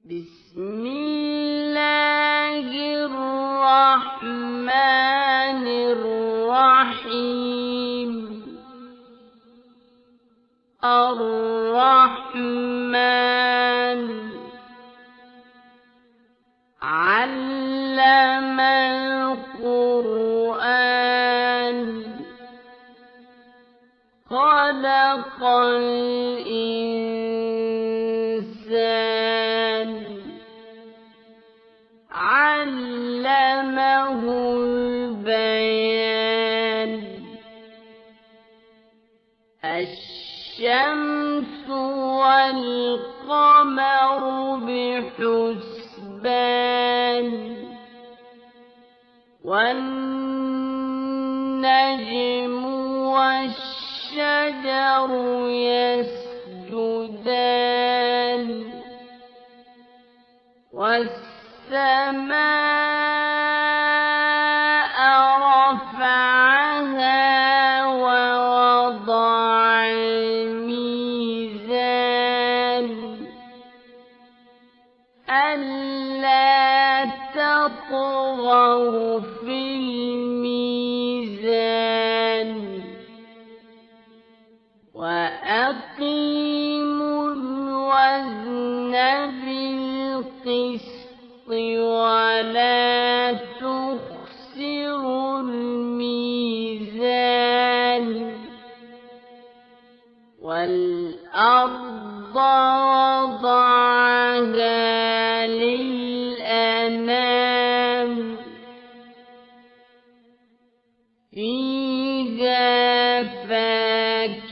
بسم الله الرحمن الرحيم الرحمن علم القرآن خلق الإنسان علمه البيان الشمس والقمر بحسبان والنجم والشجر يسجدان والسماء رفعها ووضع الميزان ألا تطغوا في الميزان وأقيموا الوزن بالقسط ولا تخسروا الميزان والأرض وضعها للأنام فيها فاكهة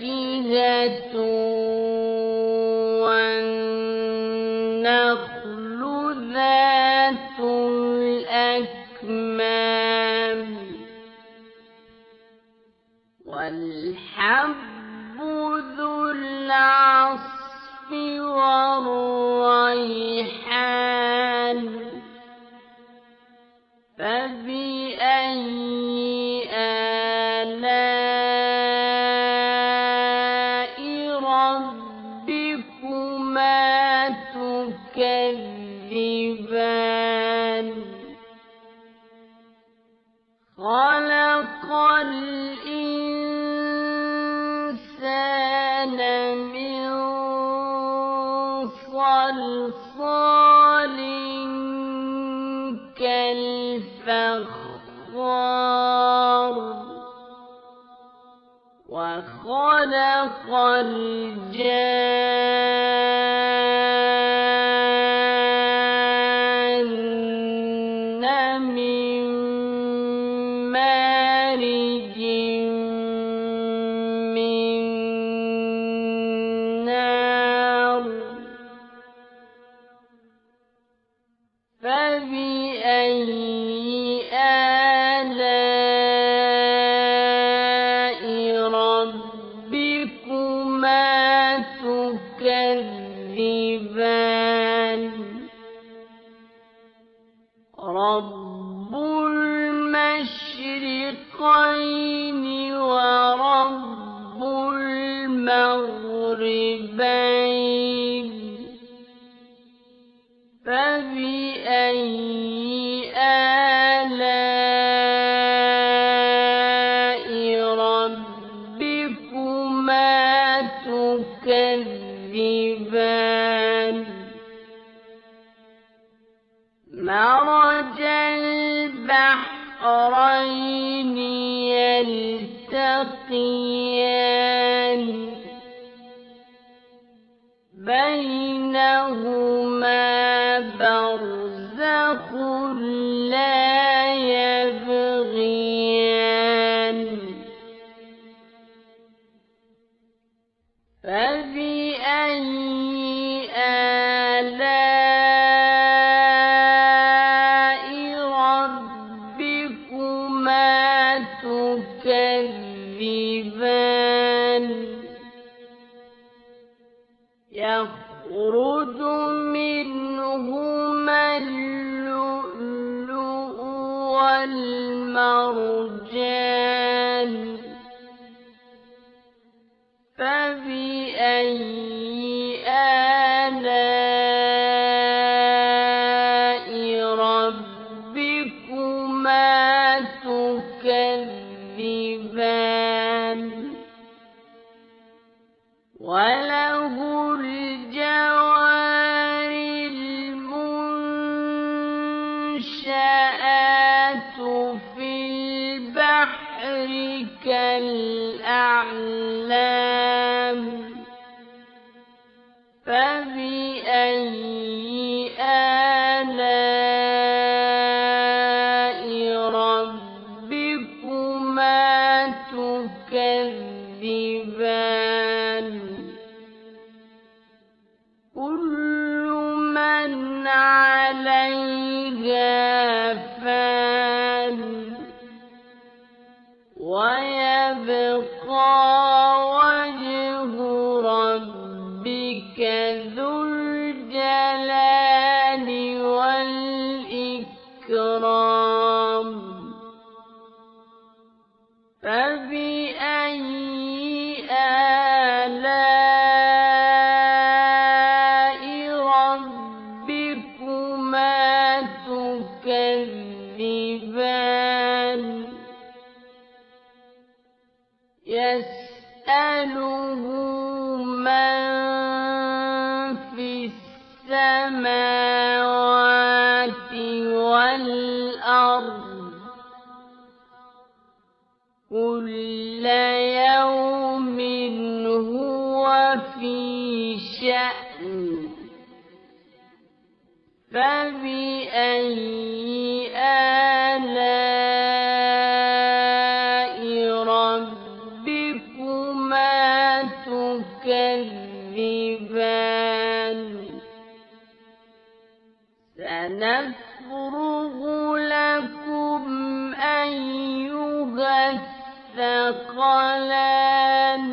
والنخل ذات الأكمام والحب ذو العصف والريحان فبأي آلاء ربكما تكذبان خلق الإنسان من صلصال كالفخار وخلق الجان من مارج من نار فبأي آلاء ربكما تكذبان رب المشرقين ورب المغربين فبأي آلاء ربكما تكذبان مرج البحرين يلتقيان بينهما برزخ لا يبغيان فبأي آلاء ربكما تكذبان يخرج منهما اللؤلؤ والمرجان فبأي آلاء عليها فان ويبقى وجه ربك ذو الجلال والإكرام فبأي آلاء ربكما تكذبان يسأله من في السماوات والأرض كل يوم هو في شأن فبأي آلاء ربكما تكذبان سنفرغ لكم أيها الثقلان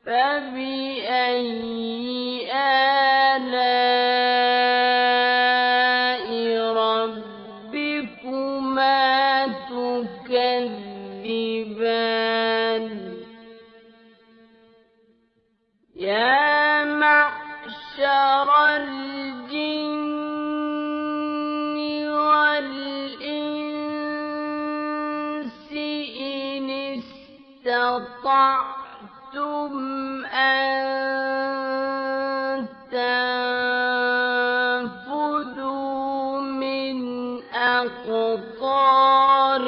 فبأي آلاء ربكما تكذبان يا معشر الجن والإنس إن استطعتم أن تنفذوا من أقطار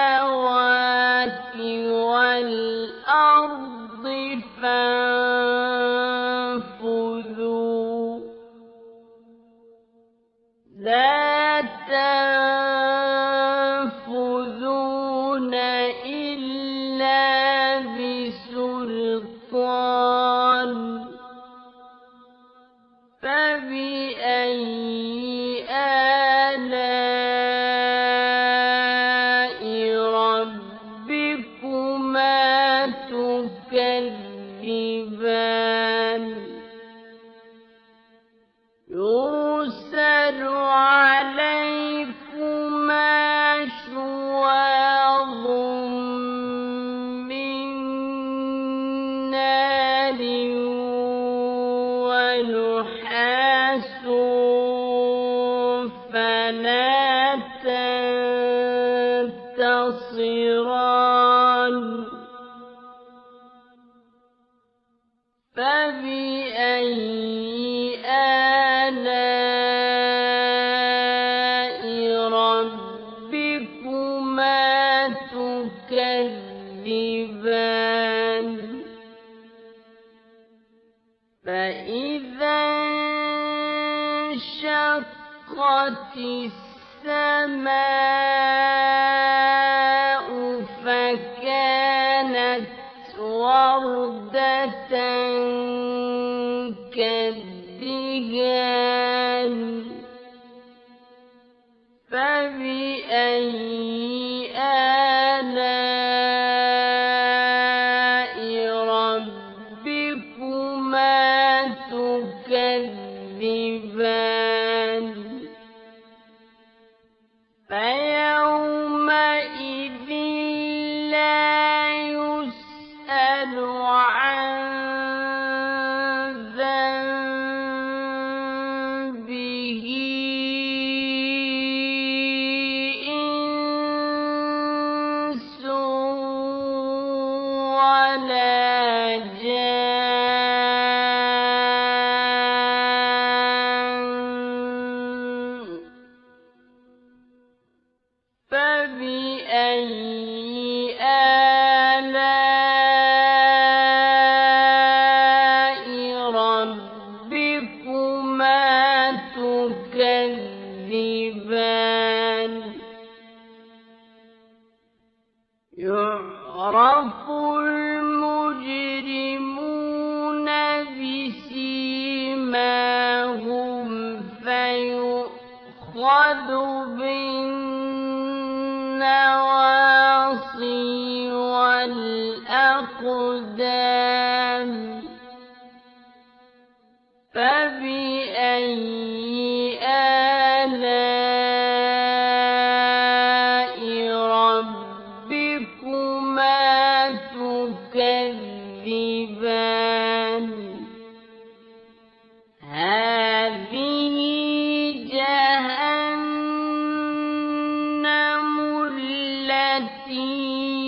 السماوات والأرض فانفذوا لا تنفذون إلا بسلطان فبأي آلاء ربكما تكذبان يرسل عليكما شواظ من نار ونحاس فلا تنتصران فبأي آلاء ربكما تكذبان فإذا انشقت السماء فكانت وردة كالدهان فبأي آلاء ربكما تكذبان فيومئذ لا يسأل عن ذنبه إنس بالنواصي والأقدام فبأي آلاء ربكما تكذبان هذه جهنم التي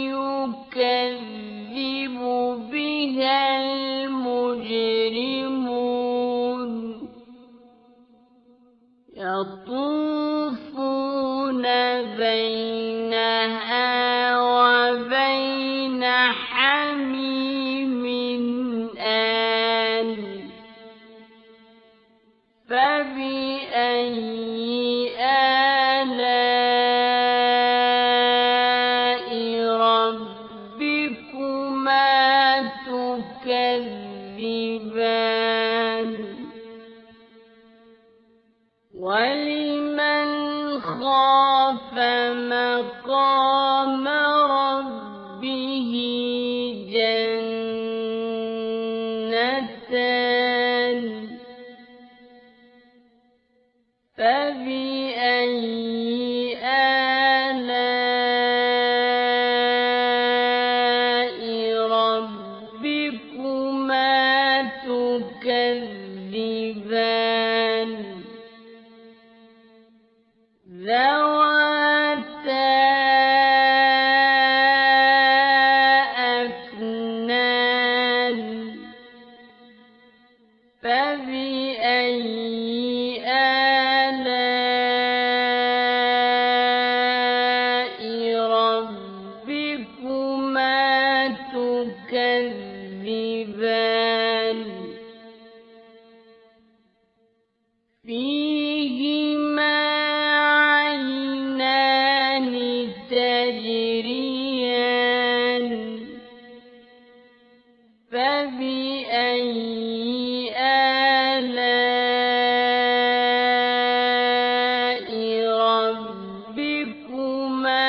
يكذب بها المجرمون يطوفون بينها وبين حميم آن فبأي آلاء ربكما تكذبان ولمن خاف مقام ربه جنتان فبأي آلاء ربكما تكذبان ذواتا أفنان فبأي آلاء ربكما تكذبان فيهما عينان تجريان فبأي آلاء ربكما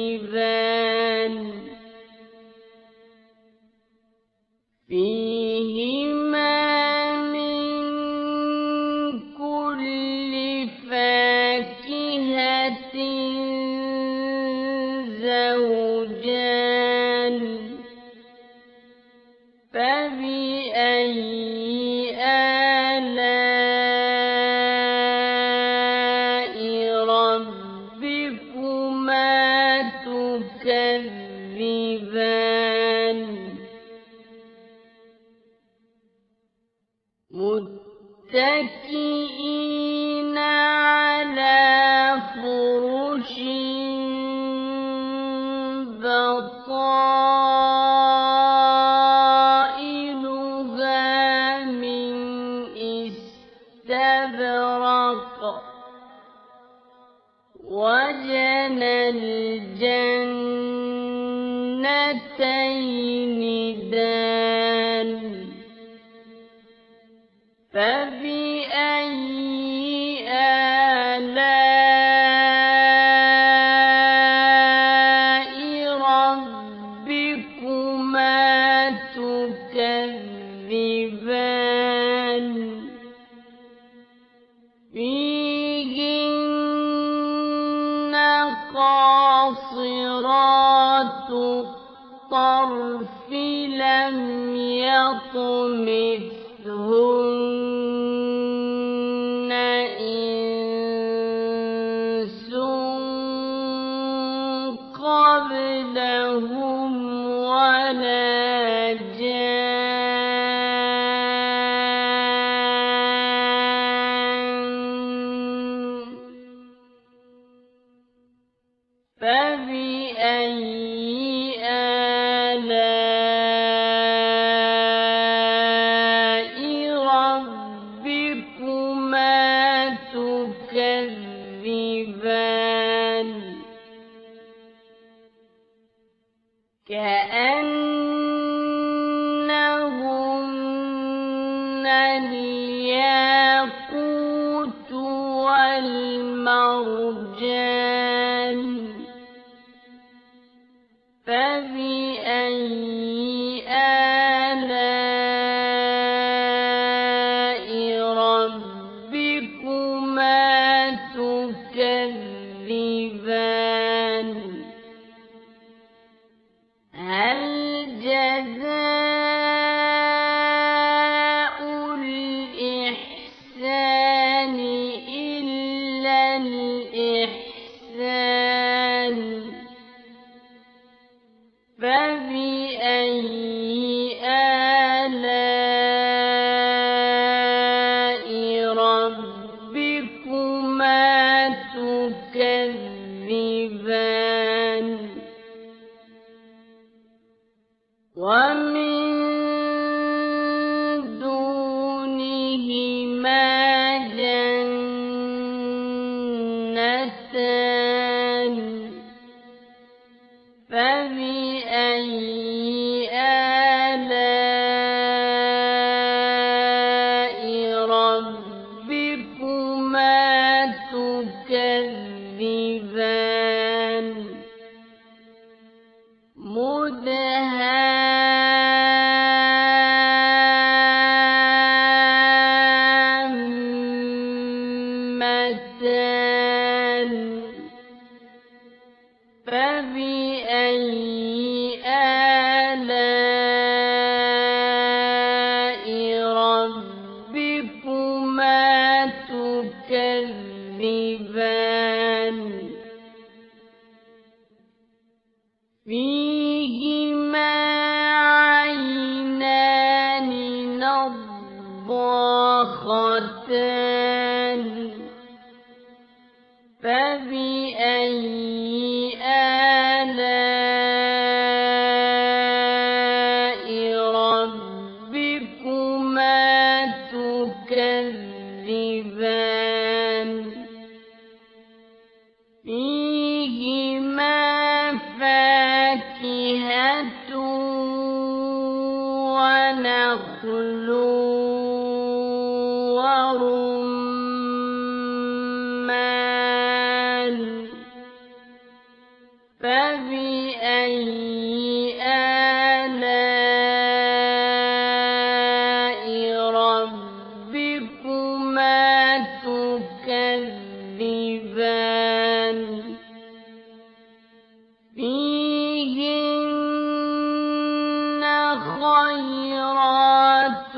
تكذبان فيهما من كل فاكهة زوجان فبأي آلاء ربكما تكذبان متكئين على فرش بطائنها من استبرق وجنى الجنتين دان فبأي آلاء ربكما تكذبان فيهن قاصرات الطرف لم يطمثهن إنس قبلهم ولا جان فبأي آلاء ربكما تكذبان كأنهن الياقوت والمرجان فبأي آلاء ربكما تكذبان هل جزاء الإحسان إلا الإحسان فبأي آلاء ربكما تكذبان ومن دونهما جنتان فبأي آلاء ربكما تكذبان مدهامتان فبأي آلاء ربكما تكذبان فيهما عينان نضاختان فبأي آلاء ربكما تكذبان فيهما فاكهة ونخل ورمان فبأي آلاء ربكما تكذبان فيهن خيرات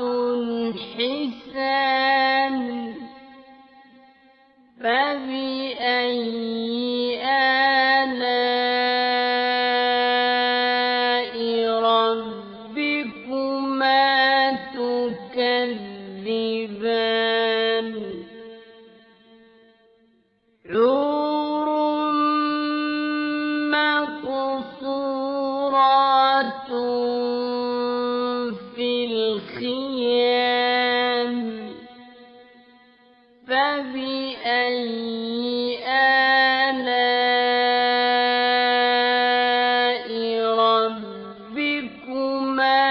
حسان فبأي آلاء ربكما تكذبان حور مقصورات في الخيام فبأي آلاء ربكما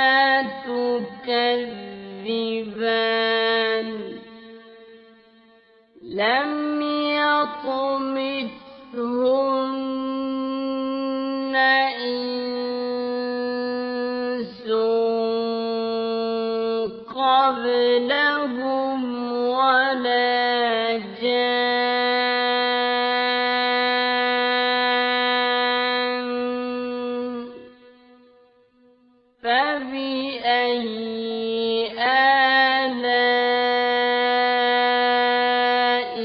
تكذبان لم يطمثهن إنس قبلهم ولا جان فبأي آلاء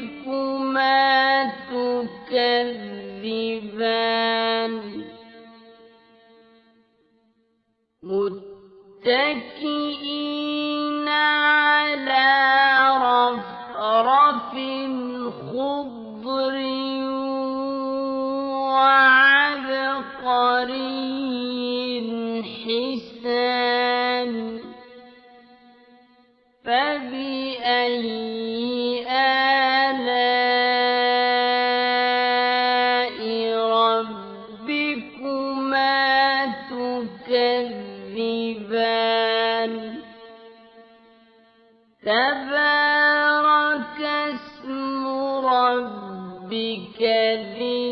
ربكما تكذبان متكئين على رفرف خضر وعبقري حسان فبأي آلاء ربكما تكذبان تبارك ربك ذي